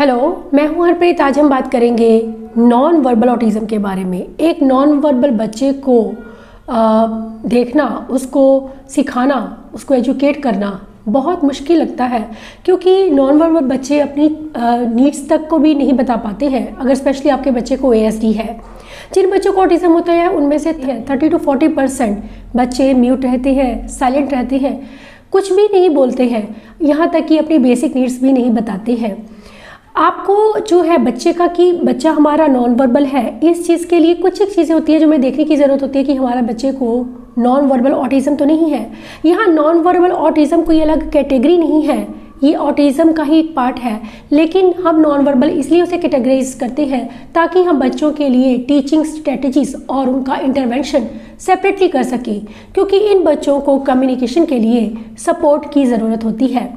Hello, मैं हूं हरप्रीत। आज हम बात करेंगे नॉन वर्बल ऑटिज़म के बारे में। एक नॉन वर्बल बच्चे को देखना, उसको सिखाना, उसको एजुकेट करना बहुत मुश्किल लगता है, क्योंकि नॉन वर्बल बच्चे अपनी नीड्स तक को भी नहीं बता पाते हैं। अगर स्पेशली आपके बच्चे को ASD है, जिन बच्चों को ऑटिज़म होता है उनमें से 30 to 40% बच्चे म्यूट रहते हैं, साइलेंट रहते हैं, कुछ भी नहीं बोलते हैं, यहाँ तक कि अपनी बेसिक नीड्स भी नहीं बताते हैं। आपको जो है बच्चे का कि बच्चा हमारा नॉन वर्बल है, इस चीज़ के लिए कुछ एक चीज़ें होती है जो हमें देखने की ज़रूरत होती है कि हमारा बच्चे को नॉन वर्बल ऑटिज़म तो नहीं है। यहाँ नॉन वर्बल ऑटिज़म कोई अलग कैटेगरी नहीं है, ये ऑटिज़म का ही एक पार्ट है, लेकिन हम नॉन वर्बल इसलिए उसे कैटेगराइज करते हैं ताकि हम बच्चों के लिए टीचिंग स्ट्रेटजीज और उनका इंटरवेंशन सेपरेटली कर सकें, क्योंकि इन बच्चों को कम्युनिकेशन के लिए सपोर्ट की ज़रूरत होती है।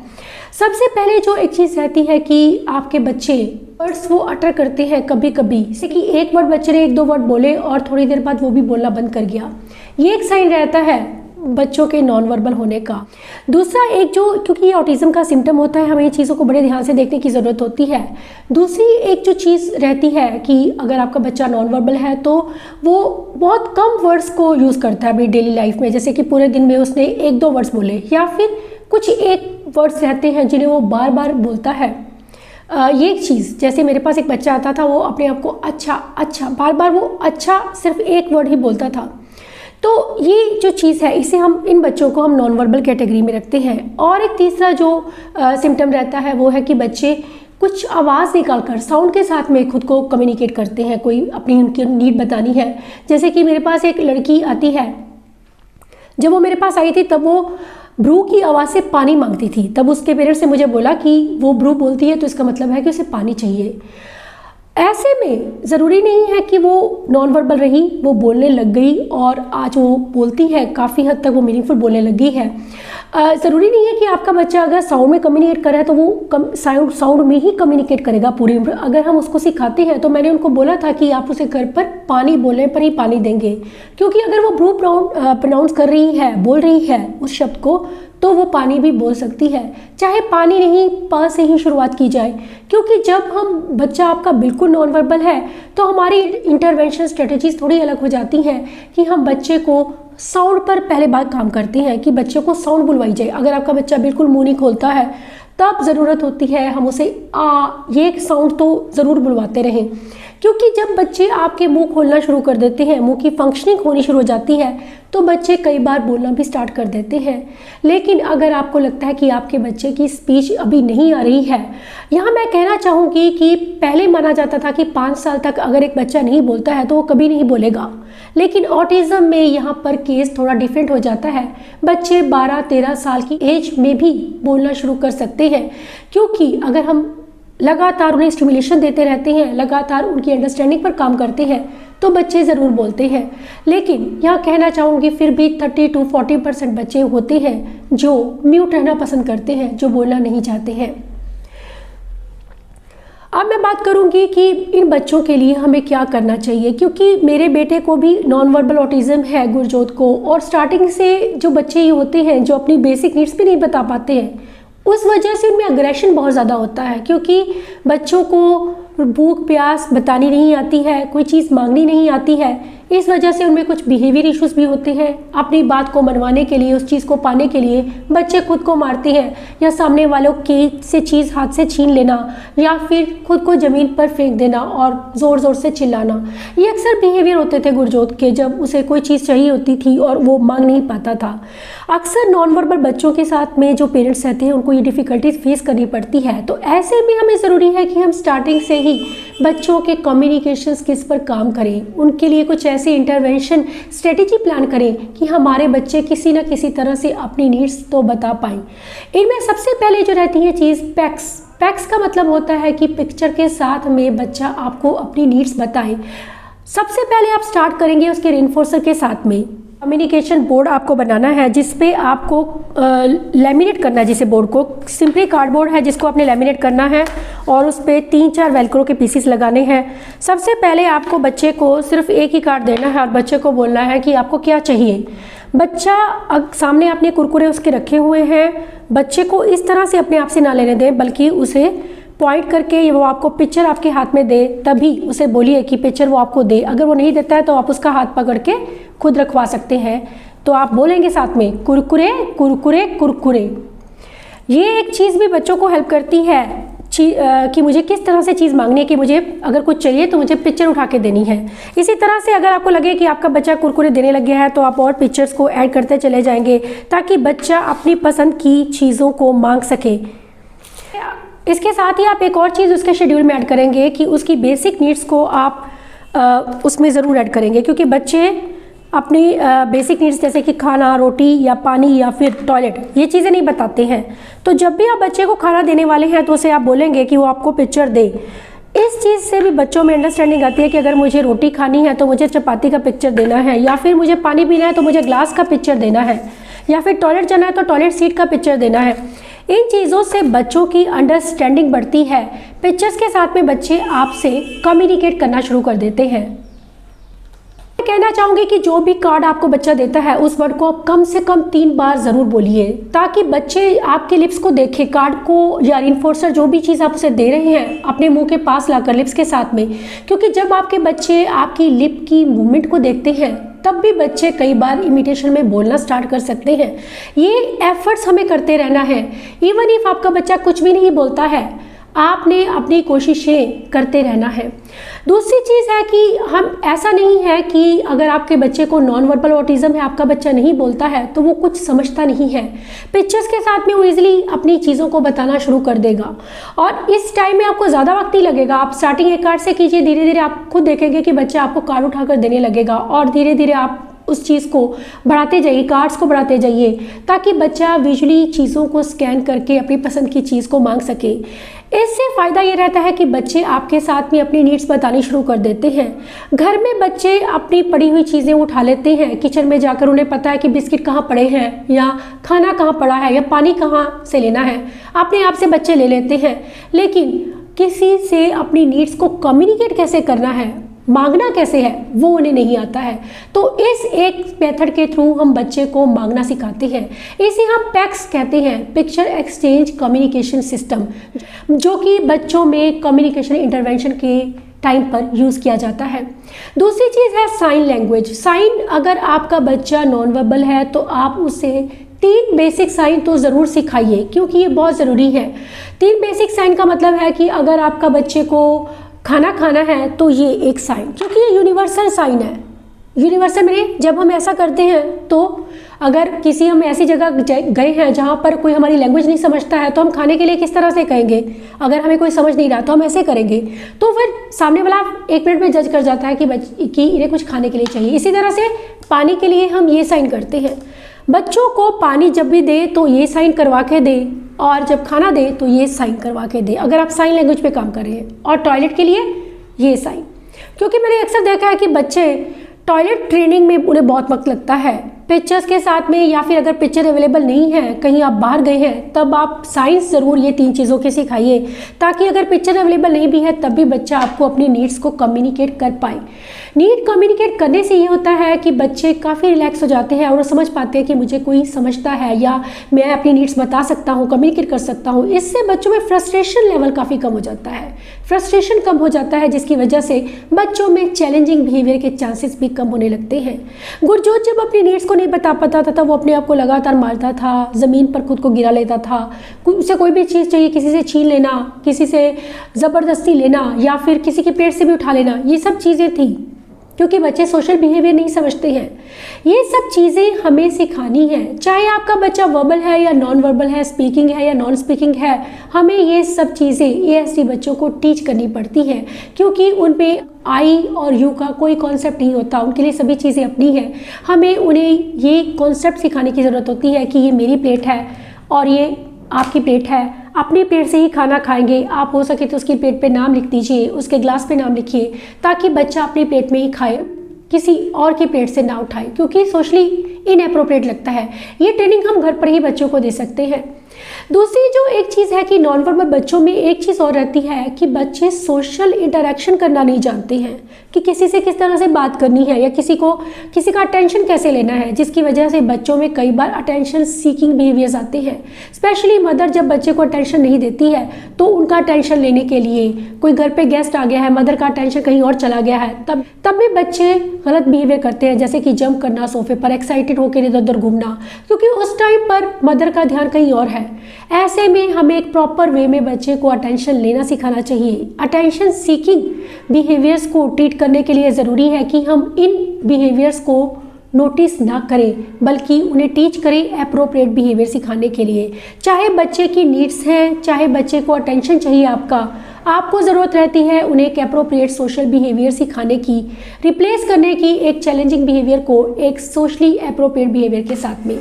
सबसे पहले जो एक चीज़ रहती है कि आपके बच्चे वर्ड्स वो अटर करते हैं कभी कभी, जैसे कि एक वर्ड बच्चे ने 1-2 वर्ड बोले और थोड़ी देर बाद वो भी बोलना बंद कर गया, ये एक साइन रहता है बच्चों के नॉन वर्बल होने का। दूसरा एक जो, क्योंकि ये ऑटिज़म का सिम्टम होता है, हमें ये चीज़ों को बड़े ध्यान से देखने की ज़रूरत होती है। दूसरी एक जो चीज़ रहती है कि अगर आपका बच्चा नॉन वर्बल है तो वो बहुत कम वर्ड्स को यूज़ करता है अपनी डेली लाइफ में, जैसे कि पूरे दिन में उसने 1-2 वर्ड्स बोले, या फिर कुछ एक वर्ड्स रहते हैं जिन्हें वो बार बार बोलता है। ये एक चीज़, जैसे मेरे पास एक बच्चा आता था, वो अपने आप को अच्छा बार बार वो अच्छा सिर्फ एक वर्ड ही बोलता था। तो ये जो चीज़ है, इसे हम इन बच्चों को हम नॉन वर्बल कैटेगरी में रखते हैं। और एक तीसरा जो सिम्टम रहता है वो है कि बच्चे कुछ आवाज़ निकालकर साउंड के साथ में खुद को कम्युनिकेट करते हैं, कोई अपनी उनकी नीड बतानी है। जैसे कि मेरे पास एक लड़की आती है, जब वो मेरे पास आई थी तब वो ब्रू की आवाज़ से पानी मांगती थी। तब उसके पेरेंट्स ने मुझे बोला कि वो ब्रू बोलती है तो इसका मतलब है कि उसे पानी चाहिए। ऐसे में ज़रूरी नहीं है कि वो नॉन वर्बल रही, वो बोलने लग गई और आज वो बोलती है, काफ़ी हद तक वो मीनिंगफुल बोलने लग गई है। ज़रूरी नहीं है कि आपका बच्चा अगर साउंड में कम्युनिकेट कर रहा है तो वो साउंड में ही कम्युनिकेट करेगा पूरी उम्र। अगर हम उसको सिखाते हैं, तो मैंने उनको बोला था कि आप उसे घर पर पानी बोलने पर ही पानी देंगे, क्योंकि अगर वो ब्रू प्रोनाउंस कर रही है, बोल रही है उस शब्द को, तो वो पानी भी बोल सकती है, चाहे पानी नहीं पा से ही शुरुआत की जाए। क्योंकि जब हम बच्चा आपका बिल्कुल नॉन वर्बल है तो हमारी इंटरवेंशन स्ट्रेटजीज थोड़ी अलग हो जाती हैं कि हम बच्चे को साउंड पर पहले बात काम करते हैं कि बच्चे को साउंड बुलवाई जाए। अगर आपका बच्चा बिल्कुल मुंह नहीं खोलता है, तब ज़रूरत होती है हम उसे ये साउंड तो ज़रूर बुलवाते रहें, क्योंकि जब बच्चे आपके मुंह खोलना शुरू कर देते हैं, मुंह की फंक्शनिंग होनी शुरू हो जाती है, तो बच्चे कई बार बोलना भी स्टार्ट कर देते हैं। लेकिन अगर आपको लगता है कि आपके बच्चे की स्पीच अभी नहीं आ रही है, यहाँ मैं कहना चाहूँगी कि पहले माना जाता था कि 5 साल तक अगर एक बच्चा नहीं बोलता है तो वो कभी नहीं बोलेगा, लेकिन ऑटिज़म में यहाँ पर केस थोड़ा डिफरेंट हो जाता है। बच्चे 12-13 साल की एज में भी बोलना शुरू कर सकते हैं, क्योंकि अगर हम लगातार उन्हें स्टिमुलेशन देते रहते हैं, लगातार उनकी अंडरस्टैंडिंग पर काम करते हैं, तो बच्चे ज़रूर बोलते हैं। लेकिन यहाँ कहना चाहूँगी फिर भी 30 to 40% बच्चे होते हैं जो म्यूट रहना पसंद करते हैं, जो बोलना नहीं चाहते हैं। अब मैं बात करूंगी कि इन बच्चों के लिए हमें क्या करना चाहिए, क्योंकि मेरे बेटे को भी नॉन वर्बल ऑटिज़म है, गुरजोत को, और स्टार्टिंग से जो बच्चे ये होते हैं जो अपनी बेसिक नीड्स भी नहीं बता पाते हैं, उस वजह से उनमें अग्रेशन बहुत ज़्यादा होता है, क्योंकि बच्चों को भूख प्यास बतानी नहीं आती है, कोई चीज़ मांगनी नहीं आती है। इस वजह से उनमें कुछ बिहेवियर इश्यूज भी होते हैं। अपनी बात को मनवाने के लिए, उस चीज़ को पाने के लिए बच्चे खुद को मारते हैं, या सामने वालों के से चीज़ हाथ से छीन लेना, या फिर खुद को ज़मीन पर फेंक देना और ज़ोर ज़ोर से चिल्लाना। ये अक्सर बिहेवियर होते थे गुरजोत के, जब उसे कोई चीज़ चाहिए होती थी और वो मांग नहीं पाता था। अक्सर नॉन वर्बल बच्चों के साथ में जो पेरेंट्स रहते हैं उनको ये डिफ़िकल्टीज फेस करनी पड़ती है। तो ऐसे में हमें ज़रूरी है कि हम स्टार्टिंग से ही बच्चों के कम्युनिकेशन स्किल्स पर काम करें, उनके लिए कुछ ऐसे इंटरवेंशन स्ट्रेटेजी प्लान करें कि हमारे बच्चे किसी न किसी तरह से अपनी नीड्स तो बता पाएँ। इनमें सबसे पहले जो रहती है चीज़ पैक्स का मतलब होता है कि पिक्चर के साथ में बच्चा आपको अपनी नीड्स बताए। सबसे पहले आप स्टार्ट करेंगे उसके रेनफोर्सर के साथ में। कम्युनिकेशन बोर्ड आपको बनाना है जिस पे आपको लैमिनेट करना है, जिसे बोर्ड को सिंपली कार्डबोर्ड है जिसको आपने लैमिनेट करना है और उस पे 3-4 वेलक्रो के पीसेस लगाने हैं। सबसे पहले आपको बच्चे को सिर्फ एक ही कार्ड देना है और बच्चे को बोलना है कि आपको क्या चाहिए। बच्चा सामने आपने कुरकुरे उसके रखे हुए हैं, बच्चे को इस तरह से अपने आप से ना लेने दें, बल्कि उसे पॉइंट करके वो आपको पिक्चर आपके हाथ में दे, तभी उसे बोलिए कि पिक्चर वो आपको दे। अगर वो नहीं देता है तो आप उसका हाथ पकड़ के खुद रखवा सकते हैं। तो आप बोलेंगे साथ में कुरकुरे कुरकुरे कुरकुरे। ये एक चीज़ भी बच्चों को हेल्प करती है कि मुझे किस तरह से चीज़ मांगनी है, कि मुझे अगर कुछ चाहिए तो मुझे पिक्चर उठा के देनी है। इसी तरह से अगर आपको लगे कि आपका बच्चा कुरकुरे देने लग गया है तो आप और पिक्चर्स को ऐड करते चले जाएंगे ताकि बच्चा अपनी पसंद की चीज़ों को मांग सके। इसके साथ ही आप एक और चीज़ उसके शेड्यूल में ऐड करेंगे कि उसकी बेसिक नीड्स को आप उसमें ज़रूर ऐड करेंगे, क्योंकि बच्चे अपनी बेसिक नीड्स जैसे कि खाना, रोटी या पानी या फिर टॉयलेट, ये चीज़ें नहीं बताते हैं। तो जब भी आप बच्चे को खाना देने वाले हैं तो उसे आप बोलेंगे कि वो आपको पिक्चर दे। इस चीज़ से भी बच्चों में अंडरस्टैंडिंग आती है कि अगर मुझे रोटी खानी है तो मुझे चपाती का पिक्चर देना है, या फिर मुझे पानी पीना है तो मुझे ग्लास का पिक्चर देना है, या फिर टॉयलेट जाना है तो टॉयलेट सीट का पिक्चर देना है। इन चीज़ों से बच्चों की अंडरस्टैंडिंग बढ़ती है। पिक्चर्स के साथ में बच्चे आपसे कम्युनिकेट करना शुरू कर देते हैं। मैं कहना चाहूँगी कि जो भी कार्ड आपको बच्चा देता है उस वर्ड को आप कम से कम 3 बार ज़रूर बोलिए, ताकि बच्चे आपके लिप्स को देखें, कार्ड को या रिइंफोर्सर जो भी चीज़ आप उसे दे रहे हैं अपने मुंह के पास लाकर लिप्स के साथ में। क्योंकि जब आपके बच्चे आपकी लिप की मूवमेंट को देखते हैं तब भी बच्चे कई बार इमिटेशन में बोलना स्टार्ट कर सकते हैं। ये एफर्ट्स हमें करते रहना है। इवन इफ आपका बच्चा कुछ भी नहीं बोलता है, आपने अपनी कोशिशें करते रहना है। दूसरी चीज़ है कि हम ऐसा नहीं है कि अगर आपके बच्चे को नॉन वर्बल ऑटिज्म है, आपका बच्चा नहीं बोलता है तो वो कुछ समझता नहीं है। पिक्चर्स के साथ में वो ईजिली अपनी चीज़ों को बताना शुरू कर देगा और इस टाइम में आपको ज़्यादा वक्त नहीं लगेगा। आप स्टार्टिंग एक कार्ड से कीजिए, धीरे धीरे आप खुद देखेंगे कि बच्चा आपको कार्ड उठाकर देने लगेगा और धीरे धीरे आप उस चीज़ को बढ़ाते जाइए, कार्ड्स को बढ़ाते जाइए, ताकि बच्चा विजुअली चीज़ों को स्कैन करके अपनी पसंद की चीज़ को मांग सके। इससे फ़ायदा ये रहता है कि बच्चे आपके साथ में अपनी नीड्स बतानी शुरू कर देते हैं। घर में बच्चे अपनी पड़ी हुई चीज़ें उठा लेते हैं, किचन में जाकर उन्हें पता है कि बिस्किट कहाँ पड़े हैं या खाना कहाँ पड़ा है या पानी कहाँ से लेना है, अपने आप से बच्चे ले लेते हैं। लेकिन किसी से अपनी नीड्स को कम्युनिकेट कैसे करना है, मांगना कैसे है, वो उन्हें नहीं आता है। तो इस एक मेथड के थ्रू हम बच्चे को मांगना सिखाते हैं। इसे हम पैक्स कहते हैं, पिक्चर एक्सचेंज कम्युनिकेशन सिस्टम, जो कि बच्चों में कम्युनिकेशन इंटरवेंशन के टाइम पर यूज़ किया जाता है। दूसरी चीज़ है साइन लैंग्वेज। साइन, अगर आपका बच्चा नॉन वर्बल है तो आप उसे 3 बेसिक साइन तो ज़रूर सिखाइए, क्योंकि ये बहुत ज़रूरी है। 3 बेसिक साइन का मतलब है कि अगर आपका बच्चे को खाना खाना है तो ये एक साइन, क्योंकि ये यूनिवर्सल साइन है। यूनिवर्सल में जब हम ऐसा करते हैं तो अगर किसी हम ऐसी जगह गए हैं जहाँ पर कोई हमारी लैंग्वेज नहीं समझता है तो हम खाने के लिए किस तरह से कहेंगे, अगर हमें कोई समझ नहीं रहा तो हम ऐसे करेंगे, तो फिर सामने वाला 1 मिनट में जज कर जाता है कि इन्हें कुछ खाने के लिए चाहिए। इसी तरह से पानी के लिए हम ये साइन करते हैं। बच्चों को पानी जब भी दे तो ये साइन करवा के दे, और जब खाना दे तो ये साइन करवा के दे, अगर आप साइन लैंग्वेज पे काम कर रहे हैं। और टॉयलेट के लिए ये साइन, क्योंकि मैंने अक्सर देखा है कि बच्चे टॉयलेट ट्रेनिंग में उन्हें बहुत वक्त लगता है पिक्चर्स के साथ में, या फिर अगर पिक्चर अवेलेबल नहीं है, कहीं आप बाहर गए हैं, तब आप साइंस ज़रूर ये 3 चीज़ों के सिखाइए, ताकि अगर पिक्चर अवेलेबल नहीं भी है तब भी बच्चा आपको अपनी नीड्स को कम्युनिकेट कर पाए। नीड कम्युनिकेट करने से ये होता है कि बच्चे काफ़ी रिलैक्स हो जाते हैं और वो समझ पाते हैं कि मुझे कोई समझता है या मैं अपनी नीड्स बता सकता हूँ, कम्युनिकेट कर सकता हूँ। इससे बच्चों में फ्रस्ट्रेशन लेवल काफ़ी कम हो जाता है, फ्रस्ट्रेशन कम हो जाता है, जिसकी वजह से बच्चों में चैलेंजिंग बिहेवियर के चांसेस भी कम होने लगते हैं। गुरजोत जब अपनी नीड्स को नहीं बता पाता था तब वो अपने आप को लगातार मारता था, ज़मीन पर खुद को गिरा लेता था। उसे कोई भी चीज़ चाहिए, किसी से छीन लेना, किसी से ज़बरदस्ती लेना या फिर किसी के पेट से भी उठा लेना, ये सब चीज़ें थी, क्योंकि बच्चे सोशल बिहेवियर नहीं समझते हैं। ये सब चीज़ें हमें सिखानी है, चाहे आपका बच्चा वर्बल है या नॉन वर्बल है, स्पीकिंग है या नॉन स्पीकिंग है, हमें ये सब चीज़ें ASD बच्चों को टीच करनी पड़ती हैं, क्योंकि उन पे आई और यू का कोई कॉन्सेप्ट नहीं होता, उनके लिए सभी चीज़ें अपनी हैं। हमें उन्हें ये कॉन्सेप्ट सिखाने की ज़रूरत होती है कि ये मेरी प्लेट है और ये आपकी प्लेट है, अपनी प्लेट से ही खाना खाएंगे। आप हो सके तो उसकी प्लेट पे नाम लिख दीजिए, उसके ग्लास पे नाम लिखिए, ताकि बच्चा अपनी प्लेट में ही खाए, किसी और की प्लेट से ना उठाए, क्योंकि सोशली इनएप्रोप्रिएट लगता है। ये ट्रेनिंग हम घर पर ही बच्चों को दे सकते हैं। दूसरी जो एक चीज़ है कि नॉन वर्बल बच्चों में एक चीज़ और रहती है कि बच्चे सोशल इंटरेक्शन करना नहीं जानते हैं, कि किसी से किस तरह से बात करनी है या किसी का अटेंशन कैसे लेना है, जिसकी वजह से बच्चों में कई बार अटेंशन सीकिंग बिहेवियर्स आते हैं। स्पेशली मदर जब बच्चे को अटेंशन नहीं देती है तो उनका अटेंशन लेने के लिए कोई घर पे गेस्ट आ गया है, मदर का अटेंशन कहीं और चला गया है, तब भी बच्चे गलत बिहेवियर करते हैं, जैसे कि जंप करना सोफे पर, एक्साइटेड होकर इधर उधर घूमना, क्योंकि उस टाइम पर मदर का ध्यान कहीं और है। ऐसे में हमें एक प्रॉपर वे में बच्चे को अटेंशन लेना सिखाना चाहिए। अटेंशन सीकिंग बिहेवियर्स को ट्रीट करने के लिए ज़रूरी है कि हम इन बिहेवियर्स को नोटिस ना करें, बल्कि उन्हें टीच करें एप्रोप्रिएट बिहेवियर सिखाने के लिए। चाहे बच्चे की नीड्स हैं, चाहे बच्चे को अटेंशन चाहिए आपको ज़रूरत रहती है उन्हें एक एप्रोप्रिएट सोशल बिहेवियर सिखाने की, रिप्लेस करने की एक चैलेंजिंग बिहेवियर को एक सोशली एप्रोप्रिएट बिहेवियर के साथ में।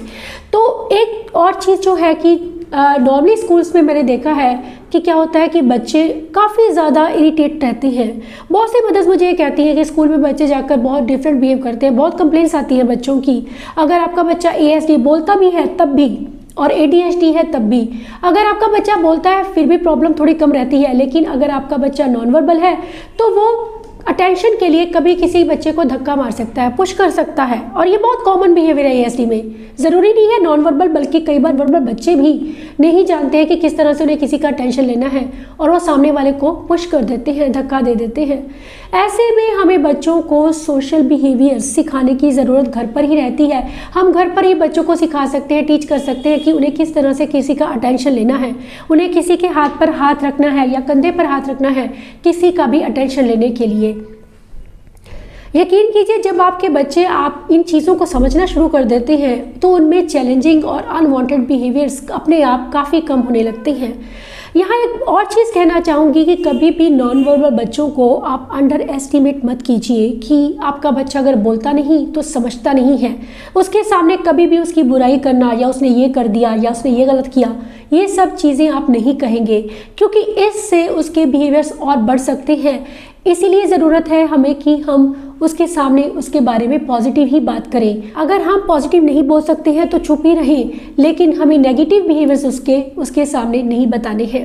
तो एक और चीज़ जो है कि नॉर्मली स्कूल्स में मैंने देखा है कि क्या होता है कि बच्चे काफ़ी ज़्यादा इरिटेट रहते हैं। बहुत सी मदर्स मुझे ये कहती हैं कि स्कूल में बच्चे जाकर बहुत डिफरेंट बिहेव करते हैं, बहुत कंप्लेंट्स आती हैं बच्चों की। अगर आपका बच्चा ASD बोलता भी है तब भी, और ADHD है तब भी। अगर आपका बच्चा बोलता है फिर भी प्रॉब्लम थोड़ी कम रहती है, लेकिन अगर आपका बच्चा नॉन वर्बल है तो वो अटेंशन के लिए कभी किसी बच्चे को धक्का मार सकता है, पुश कर सकता है, और ये बहुत कॉमन बिहेवियर है ASD में। ज़रूरी नहीं है नॉन वर्बल, बल्कि कई बार वर्बल बच्चे भी नहीं जानते हैं कि किस तरह से उन्हें किसी का अटेंशन लेना है, और वो सामने वाले को पुश कर देते हैं, धक्का दे देते हैं। ऐसे में हमें बच्चों को सोशल बिहेवियर सिखाने की ज़रूरत घर पर ही रहती है। हम घर पर ही बच्चों को सिखा सकते हैं, टीच कर सकते हैं कि उन्हें किस तरह से किसी का अटेंशन लेना है, उन्हें किसी के हाथ पर हाथ रखना है या कंधे पर हाथ रखना है किसी का भी अटेंशन लेने के लिए। यकीन कीजिए, जब आपके बच्चे आप इन चीज़ों को समझना शुरू कर देते हैं तो उनमें चैलेंजिंग और अनवांटेड बिहेवियर्स अपने आप काफ़ी कम होने लगते हैं। यहाँ एक और चीज़ कहना चाहूँगी कि कभी भी नॉन वर्बल बच्चों को आप अंडर एस्टिमेट मत कीजिए कि आपका बच्चा अगर बोलता नहीं तो समझता नहीं है। उसके सामने कभी भी उसकी बुराई करना या उसने ये कर दिया या उसने ये गलत किया, ये सब चीज़ें आप नहीं कहेंगे, क्योंकि इससे उसके बिहेवियर्स और बढ़ सकते हैं। इसीलिए ज़रूरत है हमें कि हम उसके सामने उसके बारे में पॉजिटिव ही बात करें। अगर हम पॉजिटिव नहीं बोल सकते हैं तो चुप ही रहें, लेकिन हमें नेगेटिव बिहेवियर्स उसके सामने नहीं बताने हैं।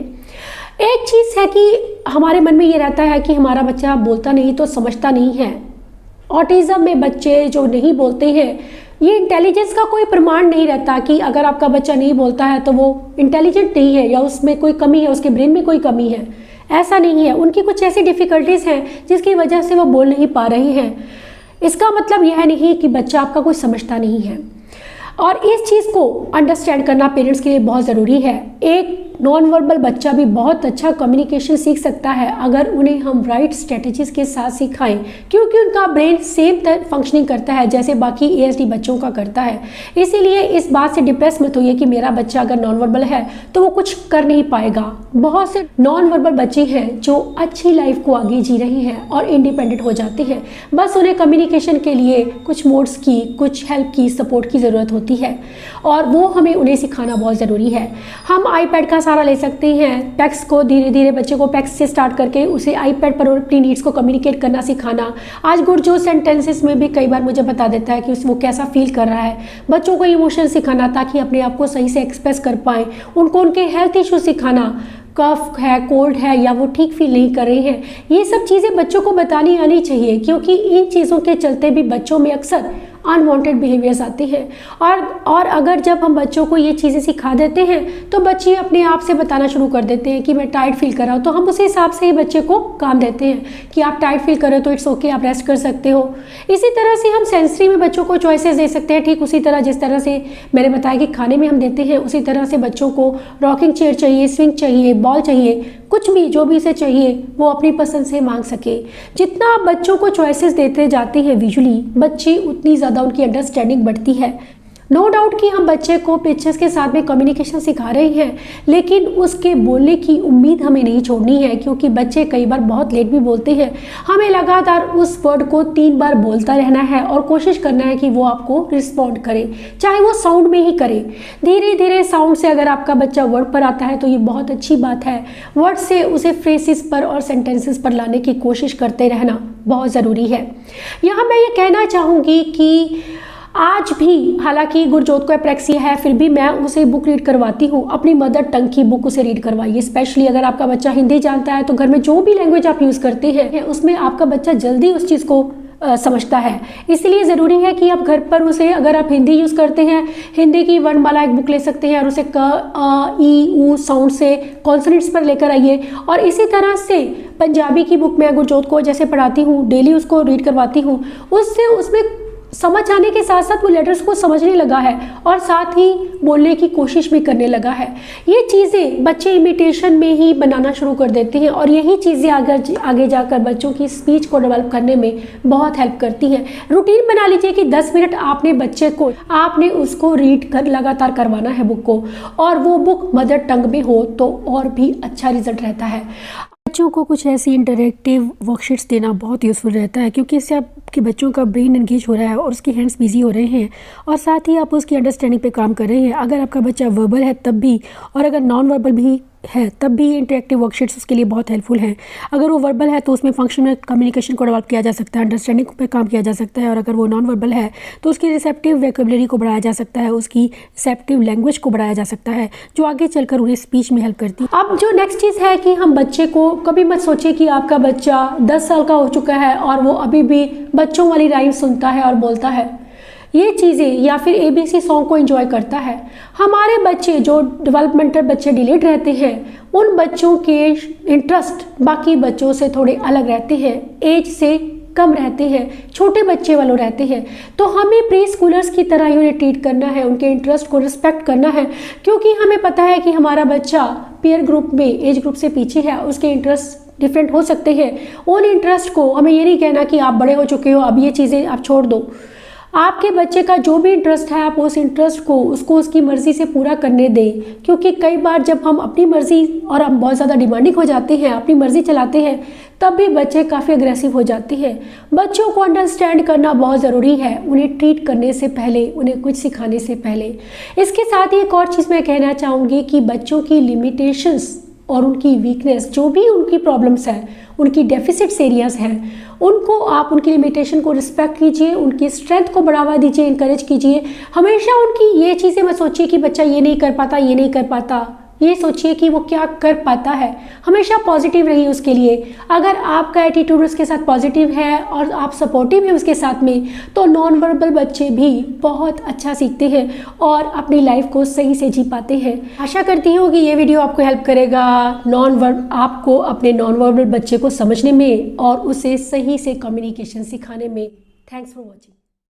एक चीज़ है कि हमारे मन में ये रहता है कि हमारा बच्चा बोलता नहीं तो समझता नहीं है। ऑटिज़म में बच्चे जो नहीं बोलते हैं, ये इंटेलिजेंस का कोई प्रमाण नहीं रहता कि अगर आपका बच्चा नहीं बोलता है तो वो इंटेलिजेंट नहीं है या उसमें कोई कमी है, उसके ब्रेन में कोई कमी है। ऐसा नहीं है, उनकी कुछ ऐसी डिफ़िकल्टीज़ हैं जिसकी वजह से वो बोल नहीं पा रहे हैं। इसका मतलब यह नहीं कि बच्चा आपका कुछ समझता नहीं है, और इस चीज़ को अंडरस्टैंड करना पेरेंट्स के लिए बहुत ज़रूरी है। एक नॉन वर्बल बच्चा भी बहुत अच्छा कम्युनिकेशन सीख सकता है अगर उन्हें हम राइट स्ट्रेटजीज़ के साथ सिखाएं, क्योंकि उनका ब्रेन सेम फंक्शनिंग करता है जैसे बाकी ASD बच्चों का करता है। इसीलिए इस बात से डिप्रेस मत होइए कि मेरा बच्चा अगर नॉन वर्बल है तो वो कुछ कर नहीं पाएगा। बहुत से नॉन वर्बल बच्चे हैं जो अच्छी लाइफ को आगे जी रहे हैं और इंडिपेंडेंट हो जाते हैं, बस उन्हें कम्युनिकेशन के लिए कुछ मोड्स की, कुछ हेल्प की, सपोर्ट की ज़रूरत होती है, और वो हमें उन्हें सिखाना बहुत ज़रूरी है। हम iPad का सहारा ले सकते हैं, पैक्स को धीरे धीरे बच्चे को पैक्स से स्टार्ट करके उसे iPad पर अपनी नीड्स को कम्युनिकेट करना सिखाना। आज गुड सेंटेंसेस में भी कई बार मुझे बता देता है कि वो कैसा फील कर रहा है। बच्चों को इमोशन सिखाना ताकि अपने आप को सही से एक्सप्रेस कर पाएँ। उनको उनके हेल्थ इशू सिखाना, कफ है, कोल्ड है या वो ठीक फील नहीं कर रहे हैं, ये सब चीज़ें बच्चों को बतानी आनी चाहिए, क्योंकि इन चीज़ों के चलते भी बच्चों में अक्सर अनवांटेड बिहेवियर्स आते हैं। और अगर जब हम बच्चों को ये चीज़ें सिखा देते हैं तो बच्चे अपने आप से बताना शुरू कर देते हैं कि मैं टायर्ड फील कर रहा हूँ, तो हम उस हिसाब से ही बच्चे को काम देते हैं कि आप टायर्ड फील कर रहे हो तो इट्स ओके, आप रेस्ट कर सकते हो। इसी तरह से हम सेंसरी में बच्चों को चॉइसेस दे सकते हैं, ठीक उसी तरह जिस तरह से मैंने बताया कि खाने में हम देते हैं, उसी तरह से बच्चों को रॉकिंग चेयर चाहिए, स्विंग चाहिए, बॉल चाहिए, कुछ भी जो भी इसे चाहिए वो अपनी पसंद से मांग सके। जितना आप बच्चों को चॉइसेस देते जाते हैं विजुअली, बच्चे उतनी ज़्यादा उनकी अंडरस्टैंडिंग बढ़ती है। नो डाउट कि हम बच्चे को पिक्चर्स के साथ में कम्युनिकेशन सिखा रहे हैं, लेकिन उसके बोलने की उम्मीद हमें नहीं छोड़नी है, क्योंकि बच्चे कई बार बहुत लेट भी बोलते हैं। हमें लगातार उस वर्ड को 3 बार बोलता रहना है और कोशिश करना है कि वो आपको रिस्पॉन्ड करे, चाहे वो साउंड में ही करे। धीरे धीरे साउंड से अगर आपका बच्चा वर्ड पर आता है तो ये बहुत अच्छी बात है। वर्ड से उसे फ्रेसेस पर और सेंटेंसेस पर लाने की कोशिश करते रहना बहुत ज़रूरी है। यहाँ मैं ये कहना चाहूँगी कि आज भी हालांकि गुरजोत को एप्रेक्सिया है, फिर भी मैं उसे बुक रीड करवाती हूँ। अपनी मदर टंग की बुक उसे रीड करवाइए। स्पेशली अगर आपका बच्चा हिंदी जानता है तो घर में जो भी लैंग्वेज आप यूज़ करते हैं उसमें आपका बच्चा जल्दी उस चीज़ को समझता है। इसलिए ज़रूरी है कि आप घर पर उसे, अगर आप हिंदी यूज़ करते हैं, हिंदी की वर्णमाला एक बुक ले सकते हैं और उसे क, अ, ई, ऊ साउंड से कॉन्सोनेंट्स पर लेकर आइए। और इसी तरह से पंजाबी की बुक मैं गुरजोत को जैसे पढ़ाती हूँ, डेली उसको रीड करवाती हूँ, उससे उसमें समझ आने के साथ साथ वो लेटर्स को समझने लगा है और साथ ही बोलने की कोशिश भी करने लगा है। ये चीज़ें बच्चे इमिटेशन में ही बनाना शुरू कर देते हैं और यही चीज़ें आगे जाकर बच्चों की स्पीच को डेवलप करने में बहुत हेल्प करती हैं। रूटीन बना लीजिए कि 10 मिनट आपने उसको रीड कर लगातार करवाना है बुक को, और वो बुक मदर टंग में हो तो और भी अच्छा रिजल्ट रहता है। बच्चों को कुछ ऐसी इंटरेक्टिव वर्कशीट्स देना बहुत यूज़फुल रहता है, क्योंकि इससे आपके बच्चों का ब्रेन एंगेज हो रहा है और उसके हैंड्स बिजी हो रहे हैं और साथ ही आप उसकी अंडरस्टैंडिंग पे काम कर रहे हैं। अगर आपका बच्चा वर्बल है तब भी, और अगर नॉन वर्बल भी है तब भी इंटरेक्टिव वर्कशीट्स उसके लिए बहुत हेल्पफुल हैं। अगर वो वर्बल है तो उसमें फंक्शनल कम्युनिकेशन को डेवलप किया जा सकता है, अंडरस्टैंडिंग पे काम किया जा सकता है, और अगर वो नॉन वर्बल है तो उसकी रिसेप्टिव वोकैबुलरी को बढ़ाया जा सकता है, उसकी रिसेप्टिव लैंग्वेज को बढ़ाया जा सकता है, जो आगे चलकर उन्हें स्पीच में हेल्प करती है। अब जो नेक्स्ट चीज़ है कि हम बच्चे को, कभी मत सोचिए कि आपका बच्चा 10 साल का हो चुका है और वो अभी भी बच्चों वाली राइम सुनता है और बोलता है, ये चीज़ें, या फिर ABC सॉन्ग को एंजॉय करता है। हमारे बच्चे जो डेवलपमेंटल बच्चे डिलेड रहते हैं, उन बच्चों के इंटरेस्ट बाकी बच्चों से थोड़े अलग रहते हैं, एज से कम रहते हैं, छोटे बच्चे वालों रहते हैं। तो हमें प्री स्कूलर्स की तरह ही उन्हें ट्रीट करना है, उनके इंटरेस्ट को रिस्पेक्ट करना है, क्योंकि हमें पता है कि हमारा बच्चा पीयर ग्रुप में एज ग्रुप से पीछे है, उसके इंटरेस्ट डिफरेंट हो सकते हैं। उन इंटरेस्ट को हमें ये नहीं कहना कि आप बड़े हो चुके हो, अब ये चीज़ें आप छोड़ दो। आपके बच्चे का जो भी इंटरेस्ट है, आप उस इंटरेस्ट को उसको उसकी मर्ज़ी से पूरा करने दें, क्योंकि कई बार जब हम अपनी मर्ज़ी और हम बहुत ज़्यादा डिमांडिंग हो जाते हैं, अपनी मर्ज़ी चलाते हैं, तब भी बच्चे काफ़ी अग्रेसिव हो जाते हैं। बच्चों को अंडरस्टैंड करना बहुत ज़रूरी है, उन्हें ट्रीट करने से पहले, उन्हें कुछ सिखाने से पहले। इसके साथ ही एक और चीज़ मैं कहना चाहूँगी कि बच्चों की लिमिटेशंस और उनकी वीकनेस, जो भी उनकी प्रॉब्लम्स हैं, उनकी डेफिसिट्स एरियाज़ हैं, उनको आप उनकी लिमिटेशन को रिस्पेक्ट कीजिए, उनकी स्ट्रेंथ को बढ़ावा दीजिए, इंकरेज कीजिए। हमेशा उनकी ये चीज़ें मत सोचिए कि बच्चा ये नहीं कर पाता, ये नहीं कर पाता, ये सोचिए कि वो क्या कर पाता है। हमेशा पॉजिटिव रहिए उसके लिए। अगर आपका एटीट्यूड उसके साथ पॉजिटिव है और आप सपोर्टिव हैं उसके साथ में, तो नॉन वर्बल बच्चे भी बहुत अच्छा सीखते हैं और अपनी लाइफ को सही से जी पाते हैं। आशा करती हूँ कि ये वीडियो आपको हेल्प करेगा आपको अपने नॉन वर्बल बच्चे को समझने में और उसे सही से कम्युनिकेशन सिखाने में। Thanks for watching.